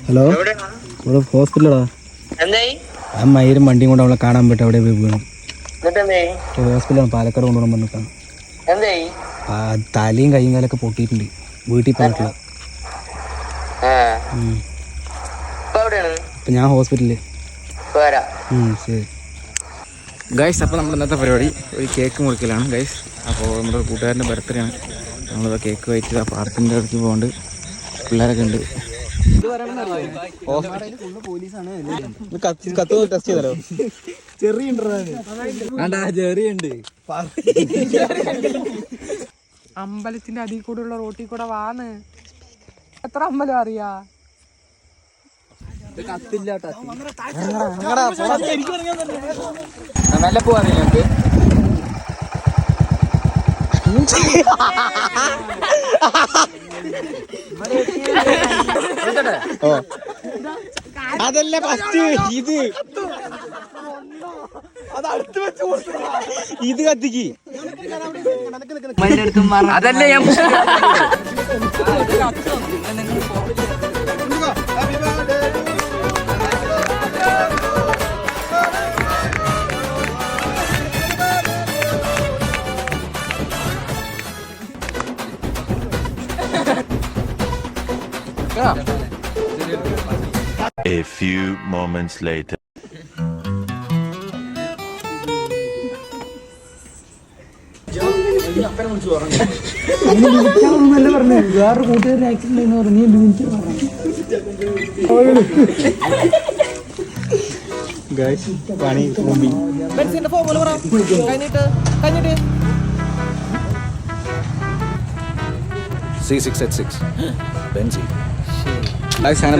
Hello, ഇവിടെ ഹോസ്പിറ്റലാ. ആ മയിലും വണ്ടിയും കൊണ്ട് അവളെ കാണാൻ പറ്റും. അവിടെ പോയി വീണു. ഹോസ്പിറ്റലാണ്, പാലക്കാട് കൊണ്ടുപോകണം പറഞ്ഞിട്ടാണ്. തലയും കൈയും കാലൊക്കെ പൊട്ടിയിട്ടുണ്ട്. വീട്ടിൽ പോയിട്ടില്ല. ഇപ്പം ഞാൻ ഹോസ്പിറ്റലിൽ. ശരി ഗൈസ്. അപ്പോൾ നമ്മൾ ഇന്നത്തെ പരിപാടി ഒരു കേക്ക് മുറിക്കലാണ് ഗൈസ്. അപ്പോൾ നമ്മുടെ കൂട്ടുകാരൻ്റെ ബർത്ത്ഡേ ആണ്. നമ്മളിത് കേക്ക് കഴിച്ചത് പാർക്കിൻ്റെ അടുത്ത് പോകുന്നുണ്ട്. പിള്ളേരൊക്കെ ഉണ്ട്. ടെസ്റ്റ് ചെയ്താലോ? ചെറിയുണ്ട്. അമ്പലത്തിന്റെ അടിയിൽ കൂടെ ഉള്ള റോട്ടിൽ കൂടെ വാന്ന്. എത്ര അമ്പലം അറിയാ? നല്ല പോവാ. അതല്ല ഫസ്റ്റ് ഇത് ഇത് കത്തിക്ക്. അതല്ലേ ഞാൻ A few moments later. വേറൊരു കൂട്ടുകാരൻ ആക്സിഡന്റ് എന്ന് പറഞ്ഞു.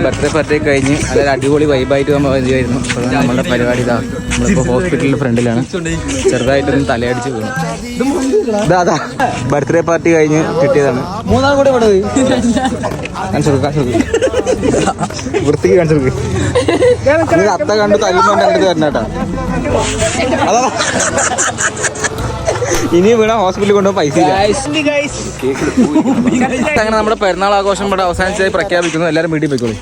ബർത്ത്ഡേ പാർട്ടി കഴിഞ്ഞ് അതൊരു അടിപൊളി വൈബായിട്ട് നമ്മൾ വരുമായിരുന്നു. നമ്മളുടെ പരിപാടി ഇതാ. നമ്മളിപ്പോൾ ഹോസ്പിറ്റലിൻ്റെ ഫ്രണ്ടിലാണ്. ചെറുതായിട്ടൊന്ന് തലയടിച്ച് വീണു. അതാ ബർത്ത്ഡേ പാർട്ടി കഴിഞ്ഞ് കിട്ടിയതാണ്. മൂന്നാം കൂടെ ഇവിടെ കാണിച്ചു വൃത്തിക്ക് കാണിച്ചു. അത്ത കണ്ടു തല്ലുമ്പോൾ അടുത്ത് വരണേട്ടാ. അതാ ഇനി വീണ ഹോസ്പിറ്റലിൽ കൊണ്ടുപോകാൻ പൈസ ഇല്ല. അങ്ങനെ നമ്മുടെ പെരുന്നാൾ ആഘോഷം ഇവിടെ അവസാനിച്ചായി പ്രഖ്യാപിക്കുന്നു. എല്ലാവരും വീട്ടിൽ പോയിക്കോളൂ.